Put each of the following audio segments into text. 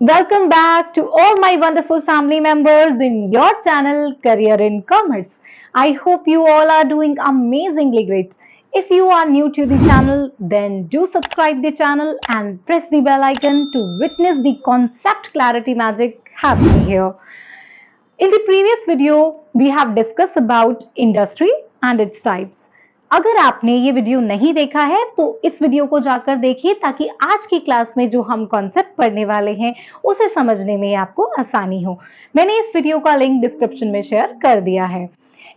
Welcome back to all my wonderful family members in your channel Career in Commerce. I hope you all are doing amazingly great. If you are new to the channel, then do subscribe the channel and press the bell icon to witness the concept clarity magic happening here. In the previous video, we have discussed about industry and its types. अगर आपने ये video नहीं देखा है तो इस video को जाकर देखिए ताकि आज की क्लास में जो हम कॉन्सेप्ट पढ़ने वाले हैं उसे समझने में आपको आसानी हो। मैंने इस वीडियो का लिंक डिस्क्रिप्शन में शेयर कर दिया है।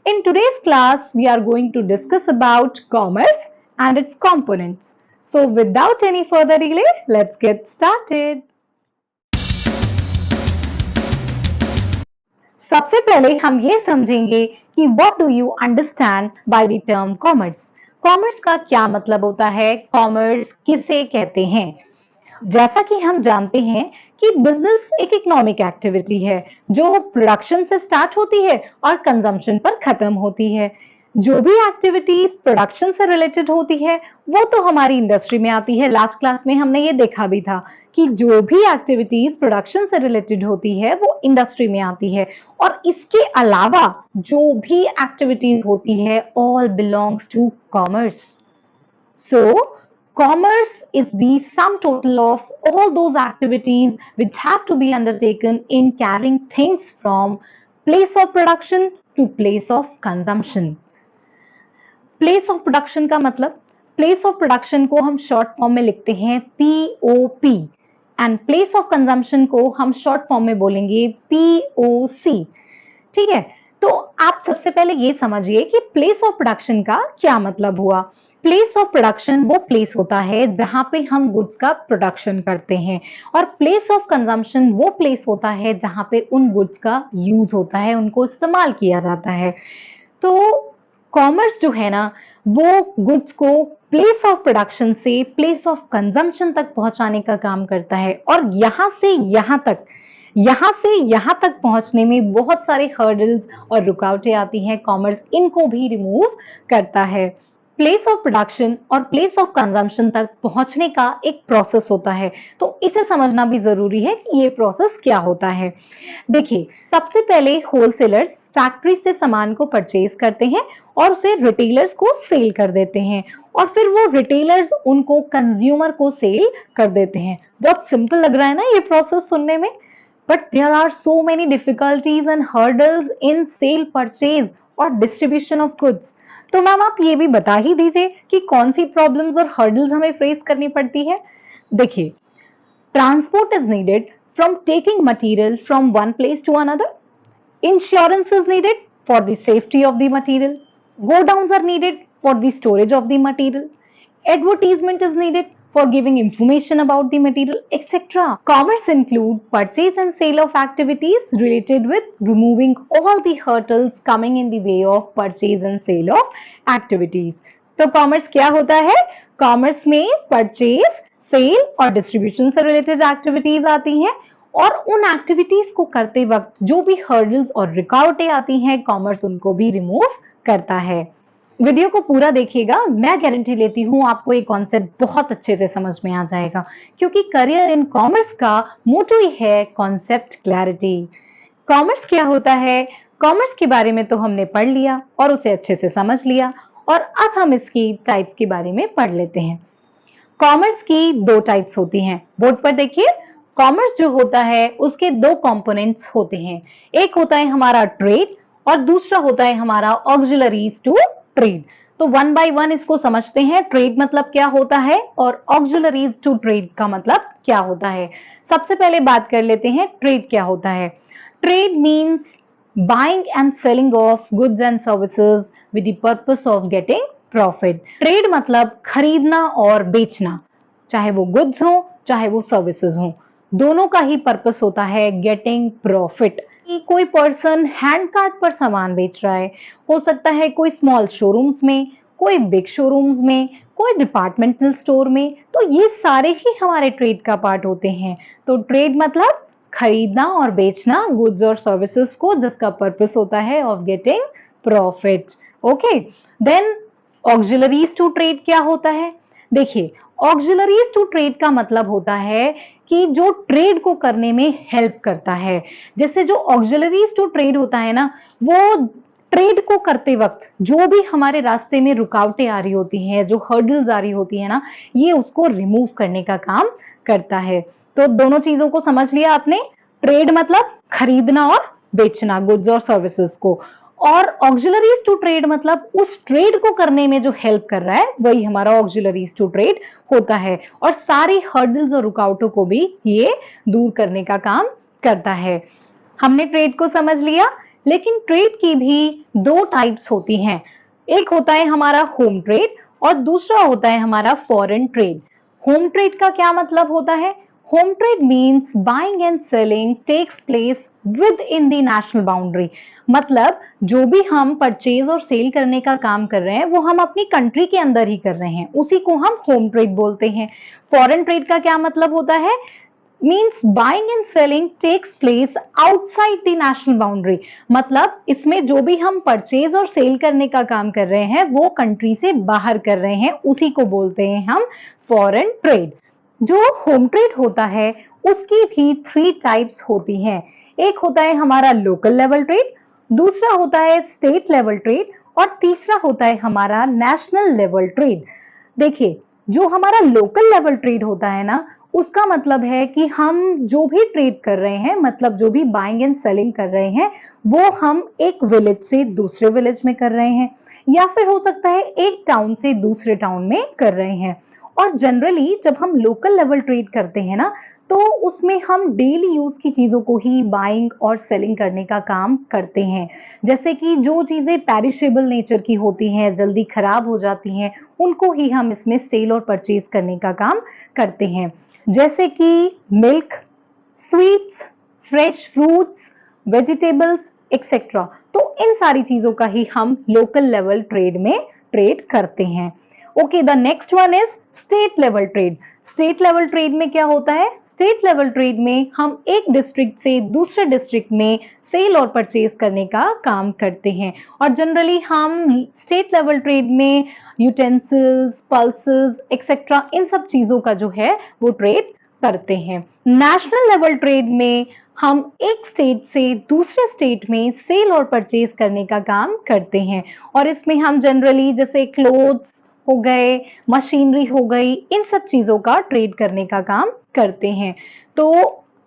In today's class, we are going to discuss about commerce and its components. So without any further delay, let's get started. सबसे पहले हम ये समझेंगे कि what do you understand by the term commerce. Commerce का क्या मतलब होता है, कॉमर्स किसे कहते हैं। जैसा कि हम जानते हैं कि बिजनेस एक इकोनॉमिक एक्टिविटी है जो प्रोडक्शन से स्टार्ट होती है और कंजम्पशन पर खत्म होती है। जो भी एक्टिविटीज प्रोडक्शन से रिलेटेड होती है वो तो हमारी इंडस्ट्री में आती है। लास्ट क्लास में हमने ये देखा भी था कि जो भी एक्टिविटीज प्रोडक्शन से रिलेटेड होती है वो इंडस्ट्री में आती है और इसके अलावा जो भी एक्टिविटीज होती है all belongs to commerce. So commerce is the sum total of all those activities which have to be undertaken in carrying things from place of production to place of consumption. Place of production का मतलब, place of production को हम short form में लिखते हैं POP and place of consumption को हम short form में बोलेंगे POC। ठीक है, तो आप सबसे पहले ये समझिए कि प्लेस ऑफ प्रोडक्शन का क्या मतलब हुआ। प्लेस ऑफ प्रोडक्शन वो प्लेस होता है जहां पे हम गुड्स का प्रोडक्शन करते हैं और प्लेस ऑफ कंजम्पशन वो प्लेस होता है जहां पे उन गुड्स का यूज होता है, उनको इस्तेमाल किया जाता है। तो कॉमर्स जो है ना वो गुड्स को प्लेस ऑफ प्रोडक्शन से प्लेस ऑफ कंजम्पशन तक पहुंचाने का काम करता है और यहां से यहां तक पहुंचने में बहुत सारे हर्डल्स और रुकावटें आती हैं। कॉमर्स इनको भी रिमूव करता है। प्लेस ऑफ प्रोडक्शन और प्लेस ऑफ कंजम्पशन तक पहुंचने का एक प्रोसेस होता है, तो इसे समझना भी जरूरी है कि ये प्रोसेस क्या होता है। देखिए, सबसे पहले होलसेलर्स फैक्ट्री से सामान को परचेज करते हैं और उसे रिटेलर्स को सेल कर देते हैं और फिर वो रिटेलर्स उनको कंज्यूमर को सेल कर देते हैं। बहुत सिंपल लग रहा है ना ये प्रोसेस सुनने में, but there are so many difficulties and hurdles in sale, purchase और डिस्ट्रीब्यूशन ऑफ गुड्स। तो मैम आप ये भी बता ही दीजिए कि कौन सी प्रॉब्लम्स और हर्डल्स हमें फेस करनी पड़ती है। देखिए, transport is needed from taking material from one place to another, insurance is needed for the safety of the material, godowns are needed for the storage of the material, advertisement is needed for giving information about the material, etc. Commerce include purchase and sale of activities related with removing all the hurdles coming in the way of purchase and sale of activities. तो commerce क्या होता है? commerce में purchase, sale और distribution से related activities आती हैं और उन एक्टिविटीज को करते वक्त जो भी हर्डल्स और रुकावटें आती हैं कॉमर्स उनको भी रिमूव करता है। वीडियो को पूरा देखिएगा, मैं गारंटी लेती हूँ आपको ये कॉन्सेप्ट बहुत अच्छे से समझ में आ जाएगा क्योंकि करियर इन कॉमर्स का मोटो ही है कॉन्सेप्ट क्लैरिटी। कॉमर्स क्या होता है? कॉमर्स के बारे में तो हमने पढ़ लिया और उसे अच्छे से समझ लिया और अब हम इसकी टाइप्स के बारे में पढ़ लेते हैं। कॉमर्स की दो टाइप्स होती हैं, बोर्ड पर देखिए। कॉमर्स जो होता है उसके दो कंपोनेंट्स होते हैं, एक होता है हमारा ट्रेड और दूसरा होता है हमारा ऑक्सिलरीज टू ट्रेड। तो वन बाय वन इसको समझते हैं, ट्रेड मतलब क्या होता है और ऑक्सिलरीज टू ट्रेड का मतलब क्या होता है। सबसे पहले बात कर लेते हैं ट्रेड क्या होता है। Trade means buying and selling of goods and services with the purpose of getting profit. Trade मतलब खरीदना और बेचना, चाहे वो गुड्स हो चाहे वो सर्विसेज हो, दोनों का ही पर्पस होता है गेटिंग प्रॉफिट। कोई पर्सन हैंड कार्ट पर सामान बेच रहा है, हो सकता है कोई स्मॉल शोरूम्स में, कोई बिग शोरूम्स में, कोई डिपार्टमेंटल स्टोर में, तो ये सारे ही हमारे ट्रेड का पार्ट होते हैं। तो ट्रेड मतलब खरीदना और बेचना गुड्स और सर्विसेज को जिसका पर्पस होता है of getting profit. Okay, then auxiliaries to trade क्या होता है? देखिए, ऑक्सिलरीज टू ट्रेड का मतलब होता है कि जो ट्रेड को करने में हेल्प करता है। जैसे जो ऑक्सिलरीज टू ट्रेड होता है ना, वो ट्रेड को करते वक्त जो भी हमारे रास्ते में रुकावटें आ रही होती हैं, जो हर्डल्स आ रही होती है ना, ये उसको रिमूव करने का काम करता है। तो दोनों चीजों को समझ लिया आपने। ट्रेड मतलब खरीदना और बेचना, गुड्स और सर्विसेज को, और ऑक्सिलरीज टू ट्रेड मतलब उस ट्रेड को करने में जो हेल्प कर रहा है वही हमारा ऑक्सिलरीज टू ट्रेड होता है। और सारी हर्डल्स और रुकावटों को भी ये दूर करने का काम करता है। हमने ट्रेड को समझ लिया, लेकिन ट्रेड की भी दो टाइप्स होती हैं। एक होता है हमारा होम ट्रेड और दूसरा होता है हमारा फॉरेन ट्रेड। होम ट्रेड का क्या मतलब होता है? Home trade means buying and selling takes place within the national boundary. मतलब जो भी हम परचेज और सेल करने का काम कर रहे हैं वो हम अपनी कंट्री के अंदर ही कर रहे हैं, उसी को हम होम ट्रेड बोलते हैं। फॉरेन ट्रेड का क्या मतलब होता है? Means buying and selling takes place outside the national boundary. मतलब इसमें जो भी हम परचेज और सेल करने का काम कर रहे हैं वो कंट्री से बाहर कर रहे हैं, उसी को बोलते हैं हम फॉरेन ट्रेड। जो होम ट्रेड होता है उसकी भी थ्री टाइप्स होती हैं। एक होता है हमारा लोकल लेवल ट्रेड, दूसरा होता है स्टेट लेवल ट्रेड और तीसरा होता है हमारा नेशनल लेवल ट्रेड। देखिए, जो हमारा लोकल लेवल ट्रेड होता है ना, उसका मतलब है कि हम जो भी ट्रेड कर रहे हैं, मतलब जो भी बाइंग एंड सेलिंग कर रहे हैं, वो हम एक विलेज से दूसरे विलेज में कर रहे हैं, या फिर हो सकता है एक टाउन से दूसरे टाउन में कर रहे हैं। और जनरली जब हम लोकल लेवल ट्रेड करते हैं ना, तो उसमें हम डेली यूज की चीजों को ही बाइंग और सेलिंग करने का काम करते हैं। जैसे कि जो चीजें पेरिशेबल नेचर की होती हैं, जल्दी खराब हो जाती हैं, उनको ही हम इसमें सेल और परचेज करने का काम करते हैं। जैसे कि milk, sweets, fresh fruits, vegetables etcetera. तो इन सारी चीजों का ही हम लोकल लेवल ट्रेड में ट्रेड करते हैं। Okay, the next one is state level trade. State level trade में क्या होता है? स्टेट लेवल ट्रेड में हम एक डिस्ट्रिक्ट से दूसरे डिस्ट्रिक्ट में सेल और परचेज करने का काम करते हैं। और जनरली हम स्टेट लेवल ट्रेड में यूटेंसिल्स, पल्सेस एक्सेट्रा इन सब चीजों का जो है वो ट्रेड करते हैं। नेशनल लेवल ट्रेड में हम एक स्टेट से दूसरे स्टेट में सेल और परचेज करने का काम करते हैं। और इसमें हम जनरली जैसे क्लोथ्स हो गए, मशीनरी हो गई, इन सब चीजों का ट्रेड करने का काम करते हैं। तो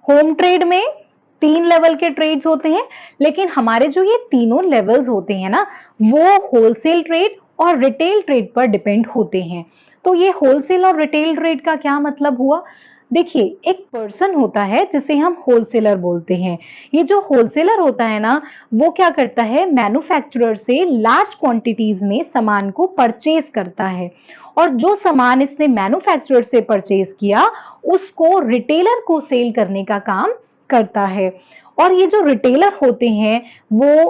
होम ट्रेड में 3 लेवल के ट्रेड्स होते हैं, लेकिन हमारे जो ये तीनों लेवल्स होते हैं ना, वो होलसेल ट्रेड और रिटेल ट्रेड पर डिपेंड होते हैं। तो ये होलसेल और रिटेल ट्रेड का क्या मतलब हुआ? देखिए, एक पर्सन होता है जिसे हम होलसेलर बोलते हैं। ये जो होलसेलर होता है ना, वो क्या करता है? मैन्युफैक्चरर से लार्ज क्वांटिटीज में सामान को परचेज करता है, और जो सामान इसने मैन्युफैक्चरर से परचेज किया उसको रिटेलर को सेल करने का काम करता है। और ये जो रिटेलर होते हैं वो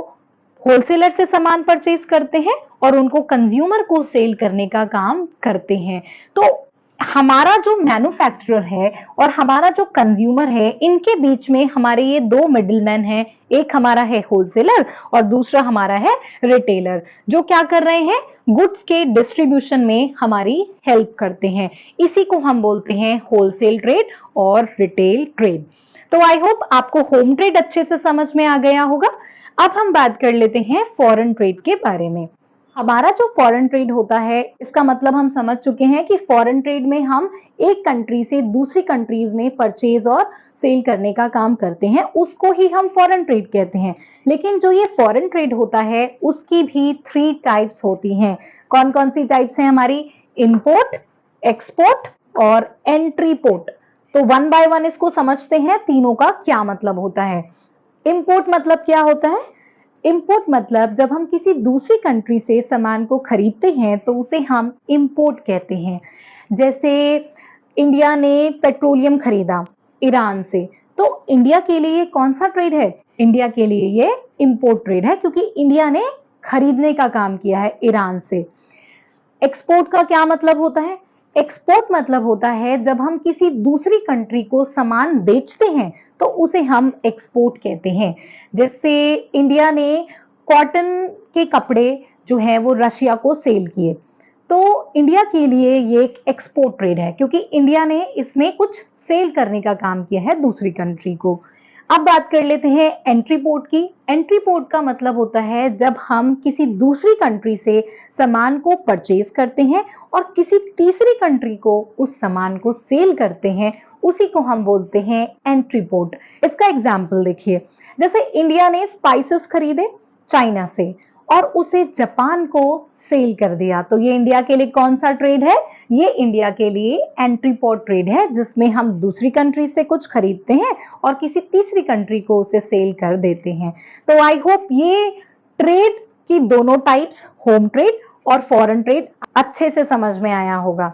होलसेलर से सामान परचेज करते हैं और उनको कंज्यूमर को सेल करने का काम करते हैं। तो हमारा जो मैन्युफैक्चरर है और हमारा जो कंज्यूमर है, इनके बीच में हमारे ये दो मिडिलमैन हैं। एक हमारा है होलसेलर और दूसरा हमारा है रिटेलर, जो क्या कर रहे हैं? गुड्स के डिस्ट्रीब्यूशन में हमारी हेल्प करते हैं। इसी को हम बोलते हैं होलसेल ट्रेड और रिटेल ट्रेड। तो आई होप आपको होम ट्रेड अच्छे से समझ में आ गया होगा। अब हम बात कर लेते हैं फॉरेन ट्रेड के बारे में। हमारा जो फॉरेन ट्रेड होता है, इसका मतलब हम समझ चुके हैं कि फॉरेन ट्रेड में हम एक कंट्री से दूसरी कंट्रीज में परचेज और सेल करने का काम करते हैं, उसको ही हम फॉरेन ट्रेड कहते हैं। लेकिन जो ये फॉरेन ट्रेड होता है उसकी भी 3 टाइप्स होती हैं। कौन कौन सी टाइप्स हैं हमारी? इंपोर्ट, एक्सपोर्ट और एंट्री पोर्ट। तो वन बाय वन इसको समझते हैं, तीनों का क्या मतलब होता है। इंपोर्ट मतलब क्या होता है? इंपोर्ट मतलब जब हम किसी दूसरी कंट्री से सामान को खरीदते हैं तो उसे हम इंपोर्ट कहते हैं। जैसे इंडिया ने पेट्रोलियम खरीदा ईरान से, तो इंडिया के लिए कौन सा ट्रेड है? इंडिया के लिए ये इंपोर्ट ट्रेड है, क्योंकि इंडिया ने खरीदने का काम किया है ईरान से। एक्सपोर्ट का क्या मतलब होता है? एक्सपोर्ट मतलब होता है जब हम किसी दूसरी कंट्री को सामान बेचते हैं तो उसे हम एक्सपोर्ट कहते हैं। जैसे इंडिया ने कॉटन के कपड़े जो हैं वो रशिया को सेल किए, तो इंडिया के लिए ये एक एक्सपोर्ट ट्रेड है क्योंकि इंडिया ने इसमें कुछ सेल करने का काम किया है दूसरी कंट्री को। अब बात कर लेते हैं एंट्री पोर्ट की। एंट्री पोर्ट का मतलब होता है जब हम किसी दूसरी कंट्री से सामान को परचेज करते हैं और किसी तीसरी कंट्री को उस सामान को सेल करते हैं, उसी को हम बोलते हैं एंट्री पोर्ट। इसका एग्जाम्पल देखिए, जैसे इंडिया ने स्पाइसेस खरीदे चाइना से और उसे जापान को सेल कर दिया, तो ये इंडिया के लिए कौन सा ट्रेड है? ये इंडिया के लिए एंट्री पोर्ट ट्रेड है, जिसमें हम दूसरी कंट्री से कुछ खरीदते हैं और किसी तीसरी कंट्री को उसे सेल कर देते हैं। तो आई होप ये ट्रेड की दोनों टाइप्स, होम ट्रेड और फॉरेन ट्रेड, अच्छे से समझ में आया होगा।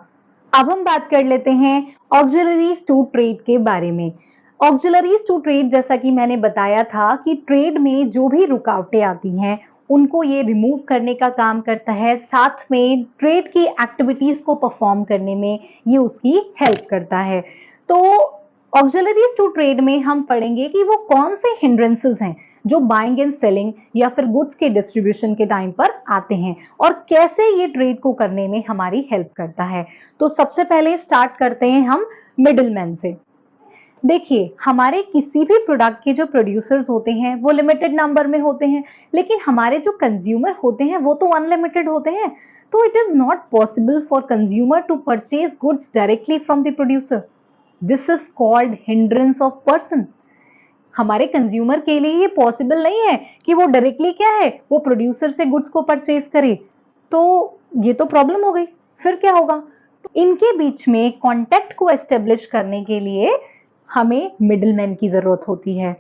अब हम बात कर लेते हैं ऑक्सिलरीज टू ट्रेड के बारे में। ऑक्सिलरीज टू ट्रेड, जैसा कि मैंने बताया था कि ट्रेड में जो भी रुकावटें आती हैं उनको ये रिमूव करने का काम करता है, साथ में ट्रेड की एक्टिविटीज को परफॉर्म करने में ये उसकी हेल्प करता है। तो ऑक्सिलरीज टू ट्रेड में हम पढ़ेंगे कि वो कौन से हिंड्रेंसेस हैं जो बाइंग एंड सेलिंग या फिर गुड्स के डिस्ट्रीब्यूशन के टाइम पर आते हैं और कैसे ये ट्रेड को करने में हमारी हेल्प करता है। तो सबसे पहले स्टार्ट करते हैं हम मिडिलमैन से। देखिए, हमारे किसी भी प्रोडक्ट के जो प्रोड्यूसर्स होते हैं वो लिमिटेड नंबर में होते हैं, लेकिन हमारे जो कंज्यूमर होते हैं वो तो अनलिमिटेड होते हैं। तो it is not possible for consumer to purchase goods directly from the producer. This is called hindrance of person. हमारे कंज्यूमर के लिए ये पॉसिबल नहीं है कि वो डायरेक्टली क्या है, वो प्रोड्यूसर से गुड्स को परचेज करे। तो ये तो प्रॉब्लम हो गई। फिर क्या होगा? तो इनके बीच में कॉन्टेक्ट को एस्टेब्लिश करने के लिए हमें मिडिलमैन की जरूरत होती है।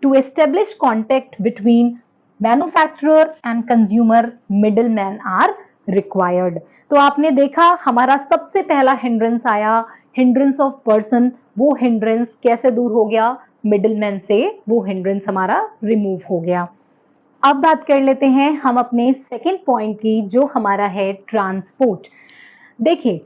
To establish contact between manufacturer and consumer, middleman are required. तो आपने देखा हमारा सबसे पहला हिंड्रेंस आया, हिंड्रेंस ऑफ पर्सन। वो हिंड्रेंस कैसे दूर हो गया? मिडिलमैन से वो हिंड्रेंस हमारा रिमूव हो गया। अब बात कर लेते हैं हम अपने सेकेंड पॉइंट की, जो हमारा है ट्रांसपोर्ट। देखिए,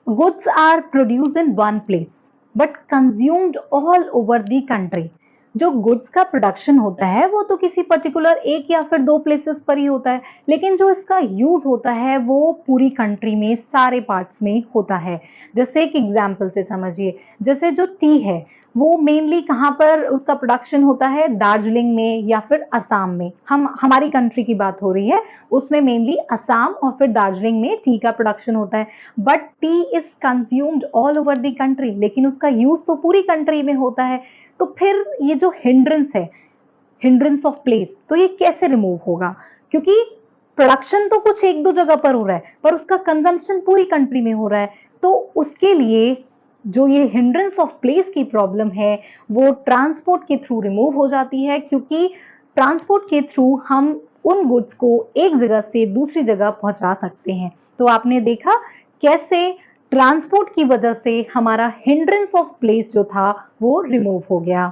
goods are produced in one place but consumed all over the country. जो गुड्स का प्रोडक्शन होता है वो तो किसी पर्टिकुलर एक या फिर दो प्लेसेस पर ही होता है, लेकिन जो इसका यूज होता है वो पूरी कंट्री में सारे पार्ट्स में होता है। जैसे एक एग्जांपल से समझिए, जैसे जो टी है वो मेनली कहाँ पर उसका प्रोडक्शन होता है? दार्जिलिंग में या फिर असम में। हमारी कंट्री की बात हो रही है, उसमें मेनली असम और फिर दार्जिलिंग में टी का प्रोडक्शन होता है। But T is consumed all over the country, लेकिन उसका यूज तो पूरी कंट्री में होता है। तो फिर ये जो हिंड्रेंस है, हिंड्रेंस ऑफ प्लेस, तो ये कैसे रिमूव होगा? क्योंकि प्रोडक्शन तो कुछ एक दो जगह पर हो रहा है पर उसका कंजम्पशन पूरी कंट्री में हो रहा है। तो उसके लिए जो ये हिंड्रेंस ऑफ प्लेस की प्रॉब्लम है वो ट्रांसपोर्ट के थ्रू रिमूव हो जाती है, क्योंकि ट्रांसपोर्ट के थ्रू हम उन गुड्स को एक जगह से दूसरी जगह पहुंचा सकते हैं। तो आपने देखा कैसे ट्रांसपोर्ट की वजह से हमारा हिंड्रेंस ऑफ प्लेस जो था वो रिमूव हो गया।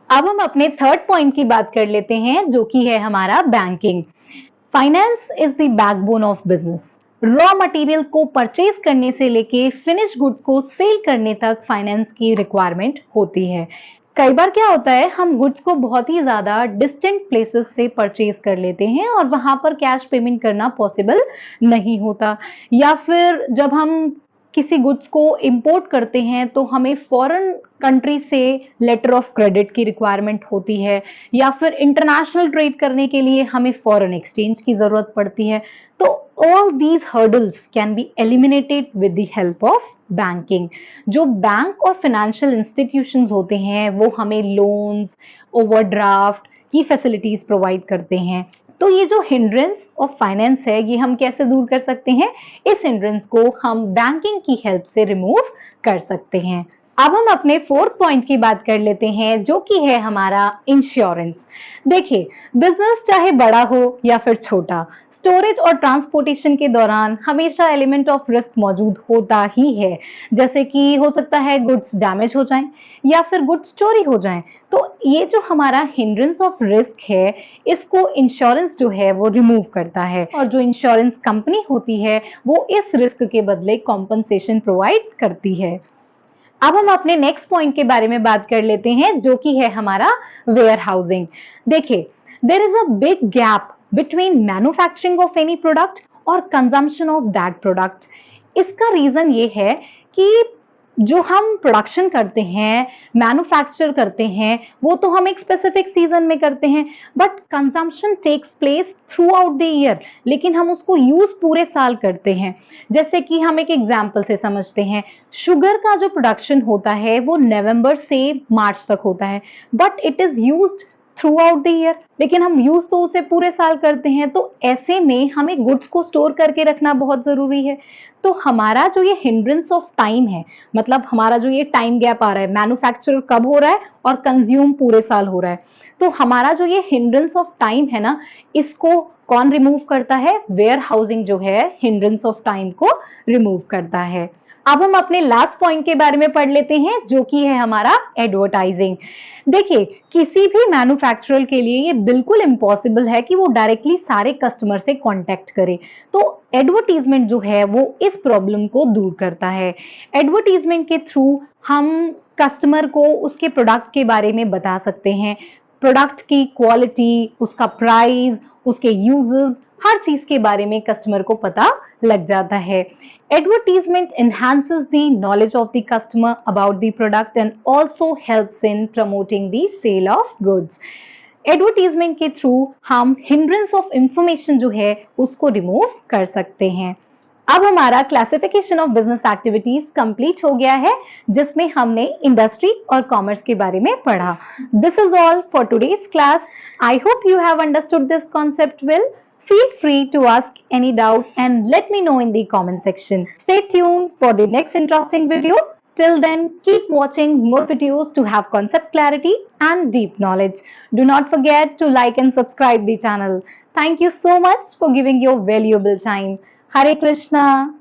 अब हम अपने थर्ड पॉइंट की बात कर लेते हैं, जो कि है हमारा banking. Finance is the backbone of business. Raw material को परचेज करने से लेके फिनिश गुड्स को सेल करने तक फाइनेंस की रिक्वायरमेंट होती है। कई बार क्या होता है, हम गुड्स को बहुत ही ज्यादा डिस्टेंट प्लेसेस से परचेज कर लेते हैं और वहां पर कैश पेमेंट करना पॉसिबल नहीं होता, या फिर जब हम किसी गुड्स को इंपोर्ट करते हैं तो हमें फॉरेन कंट्री से लेटर ऑफ क्रेडिट की रिक्वायरमेंट होती है, या फिर इंटरनेशनल ट्रेड करने के लिए हमें फॉरेन एक्सचेंज की जरूरत पड़ती है। तो all these hurdles can be eliminated with the help of banking. जो बैंक और फाइनेंशियल इंस्टीट्यूशंस होते हैं वो हमें लोन्स, ओवरड्राफ्ट की फैसिलिटीज प्रोवाइड करते हैं। तो ये जो हिंड्रेंस ऑफ फाइनेंस है ये हम कैसे दूर कर सकते हैं? इस हिंड्रेंस को हम बैंकिंग की हेल्प से रिमूव कर सकते हैं। अब हम अपने फोर्थ पॉइंट की बात कर लेते हैं, जो कि है हमारा इंश्योरेंस। देखिए, बिजनेस चाहे बड़ा हो या फिर छोटा, स्टोरेज और ट्रांसपोर्टेशन के दौरान हमेशा एलिमेंट ऑफ रिस्क मौजूद होता ही है। जैसे कि हो सकता है गुड्स डैमेज हो जाएं या फिर गुड्स चोरी हो जाएं। तो ये जो हमारा हिंड्रेंस ऑफ रिस्क है, इसको इंश्योरेंस जो है वो रिमूव करता है, और जो इंश्योरेंस कंपनी होती है वो इस रिस्क के बदले कॉम्पनसेशन प्रोवाइड करती है। अब हम अपने नेक्स्ट पॉइंट के बारे में बात कर लेते हैं, जो कि है हमारा वेयर हाउसिंग। देखिए, there is a big gap between manufacturing of any product और कंजम्पशन ऑफ दैट प्रोडक्ट। इसका रीजन ये है कि जो हम प्रोडक्शन करते हैं, मैन्युफैक्चर करते हैं, वो तो हम एक स्पेसिफिक सीजन में करते हैं, but consumption takes place throughout the year, लेकिन हम उसको यूज पूरे साल करते हैं। जैसे कि हम एक एग्जाम्पल से समझते हैं, शुगर का जो प्रोडक्शन होता है वो नवंबर से मार्च तक होता है, but it is used through out the year, लेकिन हम यूज तो उसे पूरे साल करते हैं। तो ऐसे में हमें गुड्स को स्टोर करके रखना बहुत जरूरी है। तो हमारा जो ये हिंड्रेंस ऑफ टाइम है, मतलब हमारा जो ये टाइम गैप आ रहा है, मैन्युफैक्चर कब हो रहा है और कंज्यूम पूरे साल हो रहा है, तो हमारा जो ये हिंड्रेंस ऑफ टाइम है ना, इसको कौन रिमूव करता है? वेयर हाउसिंग जो है हिंड्रेंस ऑफ टाइम को रिमूव करता है। अब हम अपने लास्ट पॉइंट के बारे में पढ़ लेते हैं, जो कि है हमारा एडवर्टाइजिंग। देखिए, किसी भी मैन्युफैक्चरर के लिए ये बिल्कुल इम्पॉसिबल है कि वो डायरेक्टली सारे कस्टमर से कांटेक्ट करे। तो एडवर्टीजमेंट जो है वो इस प्रॉब्लम को दूर करता है। एडवर्टीजमेंट के थ्रू हम कस्टमर को उसके प्रोडक्ट के बारे में बता सकते हैं, प्रोडक्ट की क्वालिटी, उसका प्राइस, उसके यूजेस, हर चीज के बारे में कस्टमर को पता लग जाता है। Advertisement enhances the knowledge of the customer about the product and also helps in promoting the sale of goods. Advertisement के थ्रू हम हिंड्रेंस ऑफ इंफॉर्मेशन जो है उसको रिमूव कर सकते हैं। अब हमारा classification of business activities complete हो गया है, जिसमें हमने इंडस्ट्री और कॉमर्स के बारे में पढ़ा। This is all for today's class. I hope you have understood this concept well. Feel free to ask any doubt and let me know in the comment section. Stay tuned for the next interesting video. Till then, keep watching more videos to have concept clarity and deep knowledge. Do not forget to like and subscribe the channel. Thank you so much for giving your valuable time. Hare Krishna.